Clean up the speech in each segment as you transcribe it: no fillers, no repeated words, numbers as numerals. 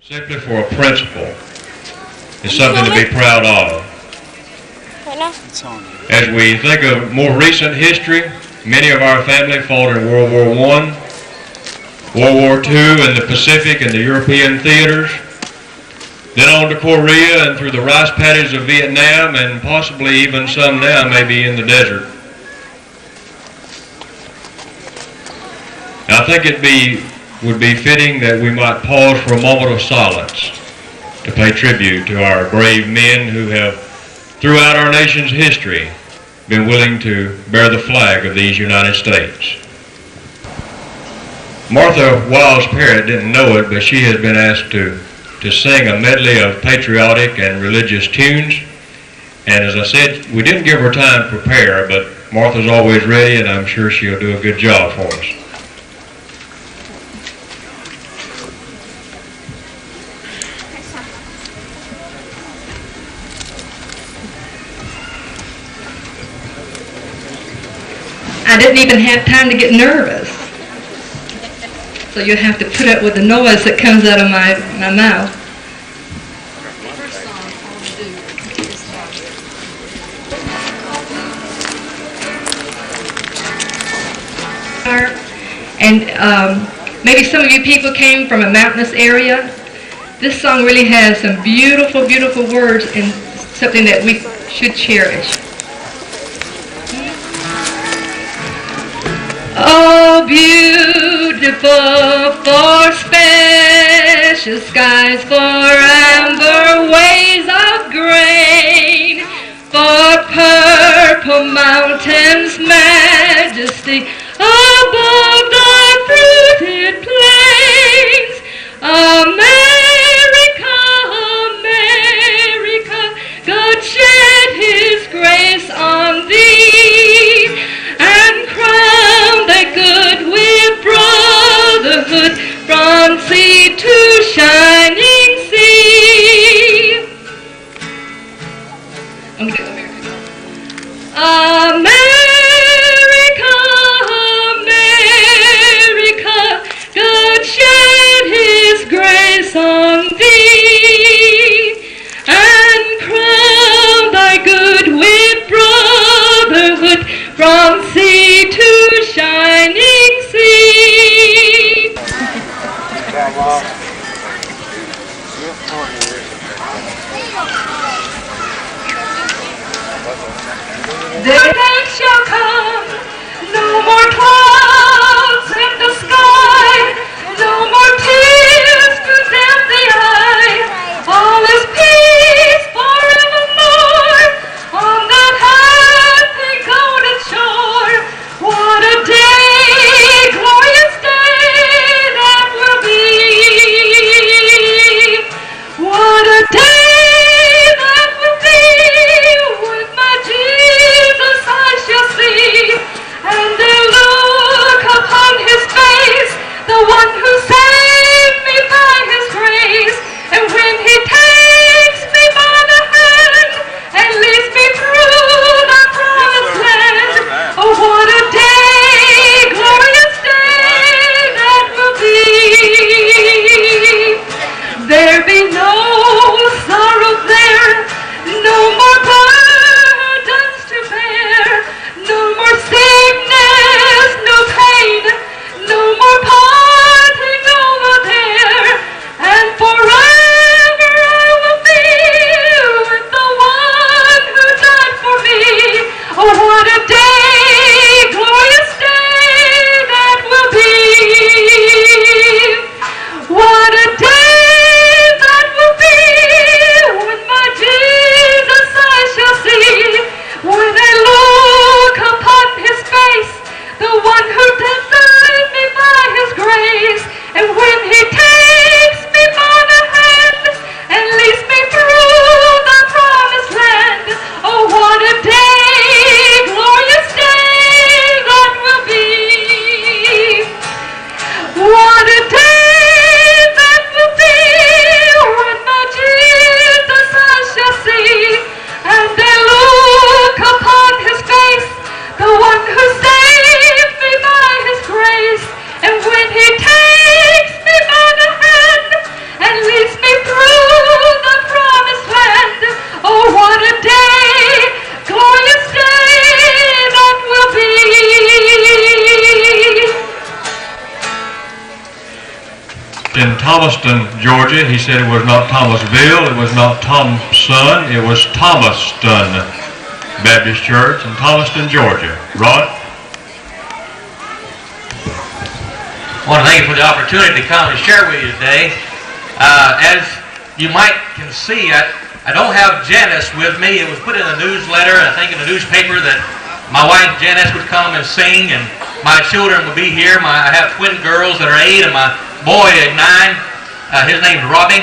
Simply for a principle. It's something to be proud of. As we think of more recent history, many of our family fought in World War I, World War II in the Pacific and the European theaters, then on to Korea and through the rice paddies of Vietnam, and possibly even some now maybe in the desert. Now, I think it would be fitting that we might pause for a moment of silence to pay tribute to our brave men who have, throughout our nation's history, been willing to bear the flag of these United States. Martha Wiles Parrott didn't know it, but she has been asked to sing a medley of patriotic and religious tunes. And as I said, we didn't give her time to prepare, but Martha's always ready, and I'm sure she'll do a good job for us. I didn't even have time to get nervous. So you have to put up with the noise that comes out of my mouth. And maybe some of you people came from a mountainous area. This song really has some beautiful, beautiful words and something that we should cherish. Oh, beautiful for spacious skies, for amber waves of grain, for purple mountains' majesty above the fruited plains. America, America, God shed His grace on thee, and crown thy good with brotherhood from sea to shining sea. America, America, God shed His grace on thee, and crown thy good with brotherhood from sea to shining sea. The time shall come, no more clouds in the sky, no more tears to dim the eye. All is peace forevermore on that happy golden shore. What a day, glorious day that will be. What a day that will be. With my Jesus I shall see, and their Lord Thomaston, Georgia. He said it was not Thomasville, it was not Thompson, it was Thomaston Baptist Church in Thomaston, Georgia. Rod? I want to thank you for the opportunity to come and share with you today. As you might can see, I don't have Janice with me. It was put in the newsletter, I think in the newspaper, that my wife Janice would come and sing, and my children would be here. I have twin girls that are 8, and my boy at 9. His name's Robbie.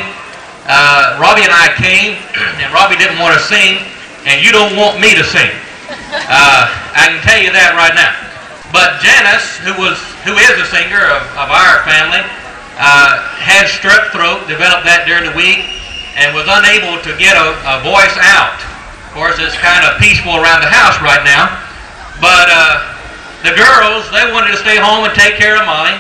Robbie and I came, and Robbie didn't want to sing, and you don't want me to sing. I can tell you that right now. But Janice, who is a singer of our family, had strep throat, developed that during the week, and was unable to get a voice out. Of course, it's kind of peaceful around the house right now. But the girls, they wanted to stay home and take care of Molly,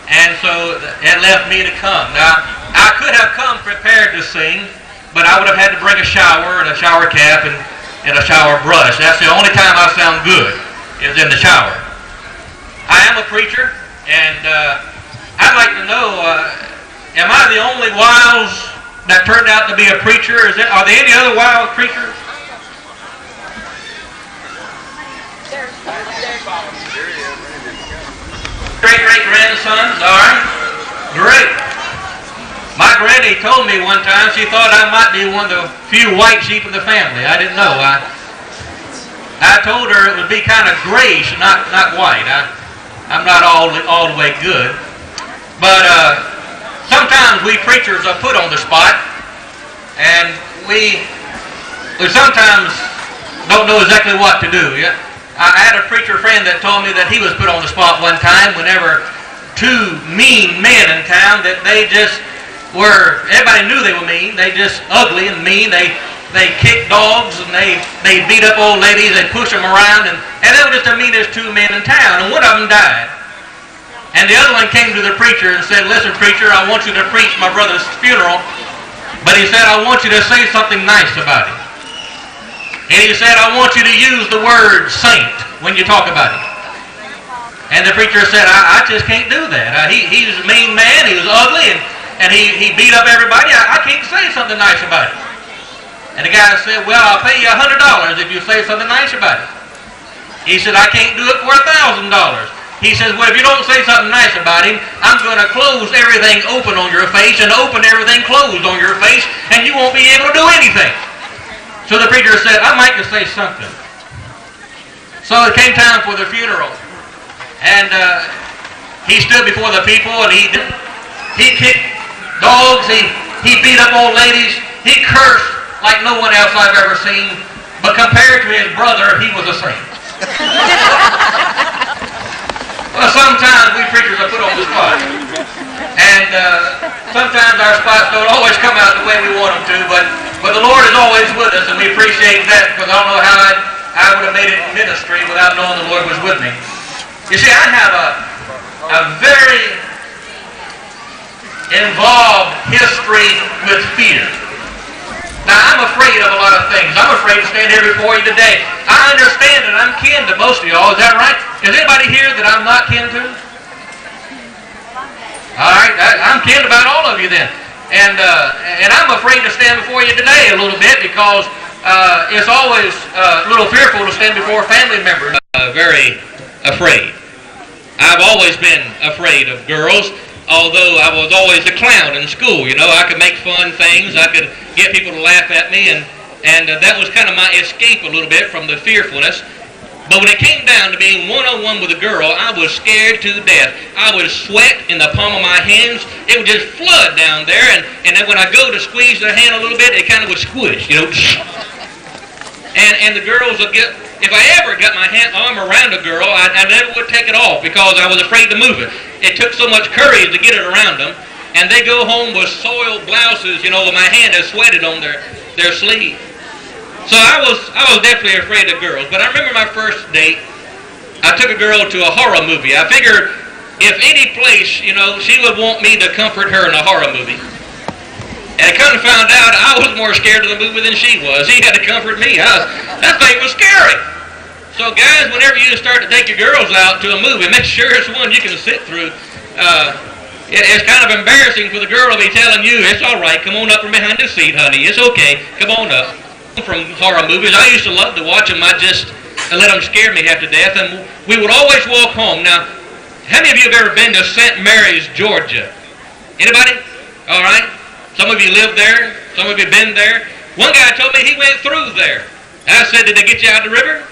and so it left me to come. Now, I could have come prepared to sing, but I would have had to bring a shower and a shower cap and a shower brush. That's the only time I sound good, is in the shower. I am a preacher, and I'd like to know, am I the only wiles that turned out to be a preacher? Are there any other wild preachers? Great-great-grandsons, all right? Great. My granny told me one time she thought I might be one of the few white sheep in the family. I didn't know. I told her it would be kind of grayish, not white. I'm not all the way good. But sometimes we preachers are put on the spot, and we sometimes don't know exactly what to do. I had a preacher friend that told me that he was put on the spot one time whenever 2 mean men in town that they just were, everybody knew they were mean, they just ugly and mean, they kicked dogs and they beat up old ladies, they pushed them around, and they were just the meanest 2 men in town, and one of them died. And the other one came to the preacher and said, "Listen, preacher, I want you to preach my brother's funeral, but he said, I want you to say something nice about him. And he said, I want you to use the word saint when you talk about him." And the preacher said, I just can't do that. He was a mean man, he was ugly, and he beat up everybody. I can't say something nice about him. And the guy said, "Well, I'll pay you $100 if you say something nice about him." He said, "I can't do it for $1,000. He says, "Well, if you don't say something nice about him, I'm going to close everything open on your face and open everything closed on your face, and you won't be able to do anything." So the preacher said, "I'd like to say something." So it came time for the funeral, and he stood before the people, and he kicked dogs, he beat up old ladies, he cursed like no one else I've ever seen, but compared to his brother, he was a saint. Well, sometimes we preachers are put on the spot, and sometimes our spots don't always come out the way we want them to, but the Lord is always with us, and we appreciate that, because I don't know how I would have made it in ministry without knowing the Lord was with me. You see, I have a very involved history with fear. Now, I'm afraid of a lot of things. I'm afraid to stand here before you today. I understand that I'm kin to most of y'all. Is that right? Is anybody here that I'm not kin to? All right, I'm kin to about all of you then. And I'm afraid to stand before you today a little bit, because it's always a little fearful to stand before family members. Very afraid. I've always been afraid of girls. Although I was always a clown in school, you know, I could make fun things, I could get people to laugh at me, and that was kind of my escape a little bit from the fearfulness. But when it came down to being one-on-one with a girl, I was scared to death. I would sweat in the palm of my hands. It would just flood down there, and then when I go to squeeze their hand a little bit, it kind of would squish, you know. And the girls would get, if I ever got my arm around a girl, I never would take it off, because I was afraid to move it. It took so much courage to get it around them, and they go home with soiled blouses, you know, with my hand has sweated on their sleeve. So I was definitely afraid of girls. But I remember my first date, I took a girl to a horror movie. I figured if any place, you know, she would want me to comfort her in a horror movie. And I kind of found out I was more scared of the movie than she was. She had to comfort me. That thing was scary. So guys, whenever you start to take your girls out to a movie, make sure it's one you can sit through. It's kind of embarrassing for the girl to be telling you, it's all right, come on up from behind the seat, honey. It's okay, come on up. From horror movies, I used to love to watch them. I just let them scare me half to death, and we would always walk home. Now, how many of you have ever been to St. Mary's, Georgia? Anybody? All right. Some of you live there. Some of you been there. One guy told me he went through there. I said, did they get you out of the river?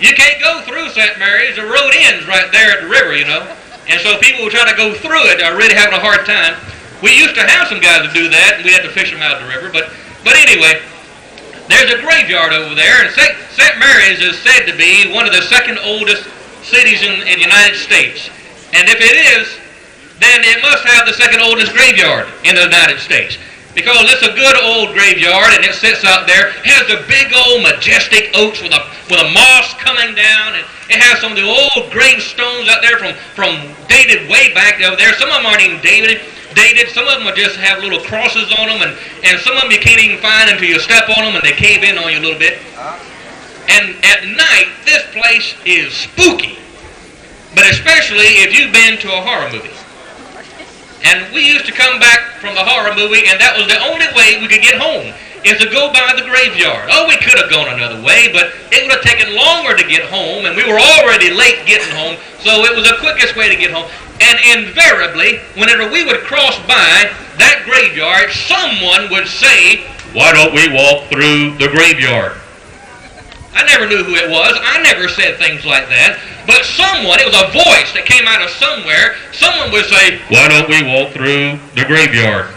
You can't go through St. Mary's. The road ends right there at the river, you know. And so people who try to go through it are really having a hard time. We used to have some guys that do that, and we had to fish them out of the river. But anyway, there's a graveyard over there, and St. Mary's is said to be one of the second oldest cities in the United States. And if it is, then it must have the second oldest graveyard in the United States. Because it's a good old graveyard, and it sits out there. It has the big old majestic oaks with a moss coming down, and it has some of the old gravestones out there from dated way back over there. Some of them aren't even dated. Some of them will just have little crosses on them, and some of them you can't even find until you step on them, and they cave in on you a little bit. And at night, this place is spooky, but especially if you've been to a horror movie. And we used to come back from the horror movie, and that was the only way we could get home, is to go by the graveyard. Oh, we could have gone another way, but it would have taken longer to get home, and we were already late getting home, so it was the quickest way to get home. And invariably, whenever we would cross by that graveyard, someone would say, why don't we walk through the graveyard? I never knew who it was. I never said things like that. But someone, it was a voice that came out of somewhere, someone would say, why don't we walk through the graveyard?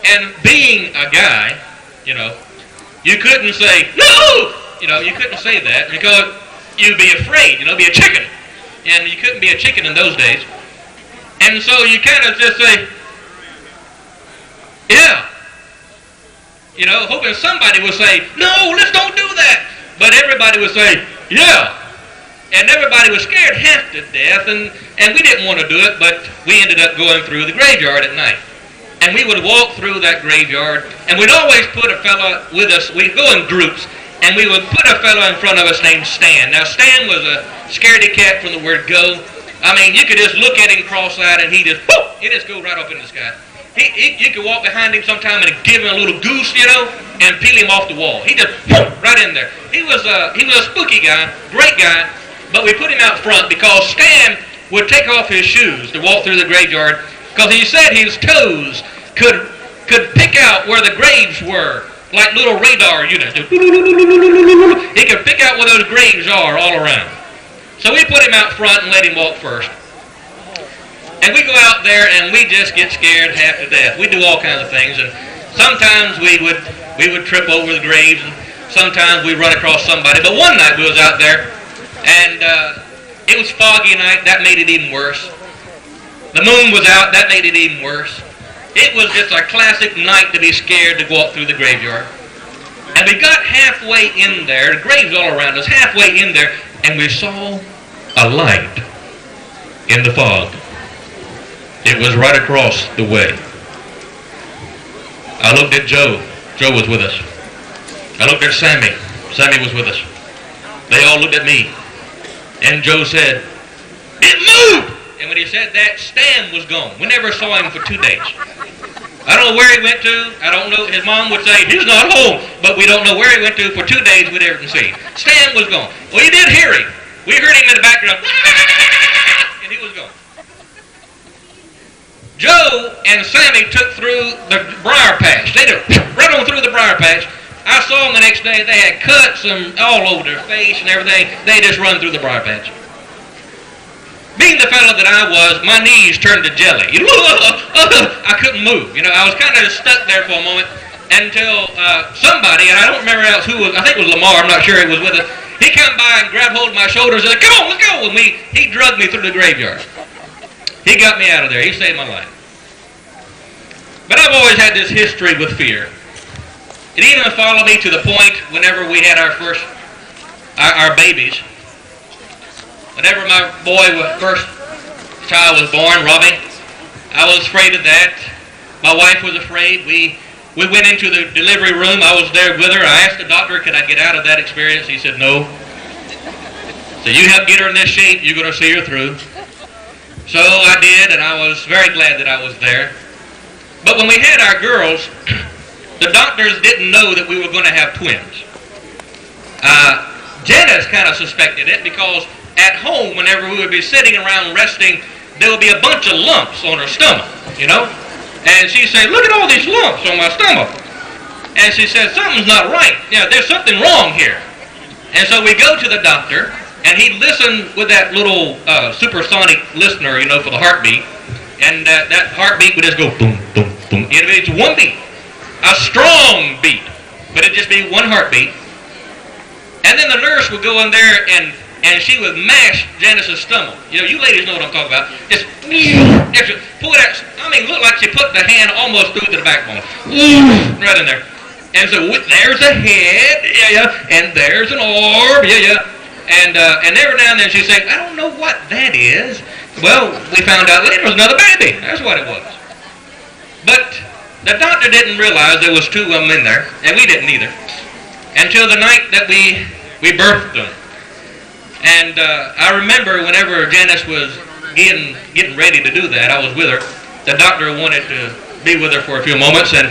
And being a guy, you know, you couldn't say, no! You know, you couldn't say that because you'd be afraid, you know, be a chicken. And you couldn't be a chicken in those days. And so you kind of just say, yeah. You know, hoping somebody would say, no, let's don't do that. But everybody would say, yeah. And everybody was scared half to death, and we didn't want to do it, but we ended up going through the graveyard at night. And we would walk through that graveyard, and we'd always put a fella with us. We'd go in groups, and we would put a fella in front of us named Stan. Now, Stan was a scaredy cat from the word go. I mean, you could just look at him cross-eyed, and he'd just go right up in the sky. You could walk behind him sometime and give him a little goose, you know, and peel him off the wall. He just right in there. He was a spooky guy, great guy, but we put him out front because Stan would take off his shoes to walk through the graveyard because he said his toes could pick out where the graves were, like little radar units. He could pick out where those graves are all around. So we put him out front and let him walk first. And we go out there and we just get scared half to death. We do all kinds of things, and sometimes we would trip over the graves, and sometimes we'd run across somebody. But one night we was out there, and it was foggy night. That made it even worse. The moon was out. That made it even worse. It was just a classic night to be scared to walk through the graveyard. And we got halfway in there, the graves all around us, halfway in there, and we saw a light in the fog. It was right across the way. I looked at Joe. Joe was with us. I looked at Sammy. Sammy was with us. They all looked at me. And Joe said, it moved! And when he said that, Stan was gone. We never saw him for 2 days. I don't know where he went to. I don't know. His mom would say, he's not home. But we don't know where he went to. For 2 days, we never see him. Stan was gone. Well, you did hear him. We heard him in the background. And he was gone. Joe and Sammy took through the briar patch. They just right on through the briar patch. I saw them the next day. They had cuts all over their face and everything. They just run through the briar patch. Being the fellow that I was, my knees turned to jelly. I couldn't move. You know, I was kind of stuck there for a moment until somebody, and I don't remember else who was, I think it was Lamar, I'm not sure he was with us, he came by and grabbed hold of my shoulders and said, come on, let's go. And he drugged me through the graveyard. He got me out of there. He saved my life. But I've always had this history with fear. It even followed me to the point whenever we had our babies. Whenever my first child was born, Robbie, I was afraid of that. My wife was afraid. We went into the delivery room. I was there with her. I asked the doctor, could I get out of that experience? He said, no. So you help get her in this shape, you're going to see her through. So I did, and I was very glad that I was there. But when we had our girls, the doctors didn't know that we were going to have twins. Janice kind of suspected it because at home, whenever we would be sitting around resting, there would be a bunch of lumps on her stomach, you know? And she'd say, look at all these lumps on my stomach. And she said, something's not right. You know, there's something wrong here. And so we go to the doctor, and he listened with that little supersonic listener, you know, for the heartbeat. And that heartbeat would just go boom, boom, boom. It's one beat. A strong beat. But it'd just be one heartbeat. And then the nurse would go in there and she would mash Janice's stomach. You know, you ladies know what I'm talking about. Just pull it out. I mean, look like she put the hand almost through to the backbone. Right in there. And so there's a head, and there's an orb, And every now and then she'd say, I don't know what that is. Well, we found out later it was another baby. That's what it was. But the doctor didn't realize there was two of them in there, and we didn't either, until the night that we birthed them. And I remember whenever Janice was getting ready to do that, I was with her. The doctor wanted to be with her for a few moments, and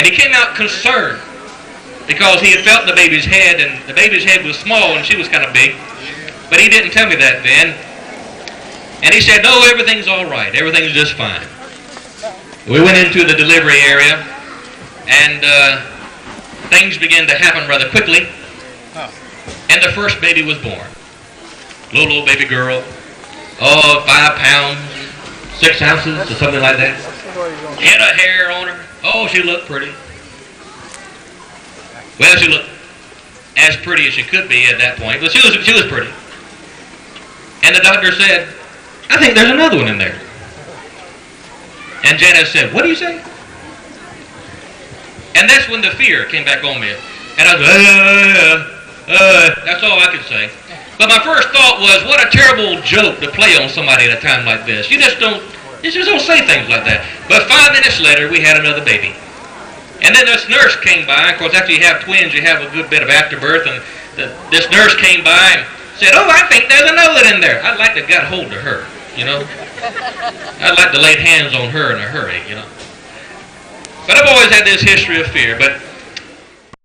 he came out concerned because he had felt the baby's head, and the baby's head was small and she was kind of big. But he didn't tell me that then. And he said, no, everything's all right. Everything's just fine. We went into the delivery area, and things began to happen rather quickly. And the first baby was born. Little baby girl. 5 pounds, 6 ounces, or something like that. Had a hair on her. Oh, she looked pretty. Well, she looked as pretty as she could be at that point, but she was pretty. And the doctor said, I think there's another one in there. And Janice said, what do you say? And that's when the fear came back on me. And I was, that's all I could say. But my first thought was, what a terrible joke to play on somebody at a time like this. You just don't say things like that. But 5 minutes later, we had another baby. And then this nurse came by. Of course, after you have twins, you have a good bit of afterbirth. And this nurse came by and said, oh, I think there's another in there. I'd like to get hold of her, you know. I'd like to lay hands on her in a hurry, you know. But I've always had this history of fear. But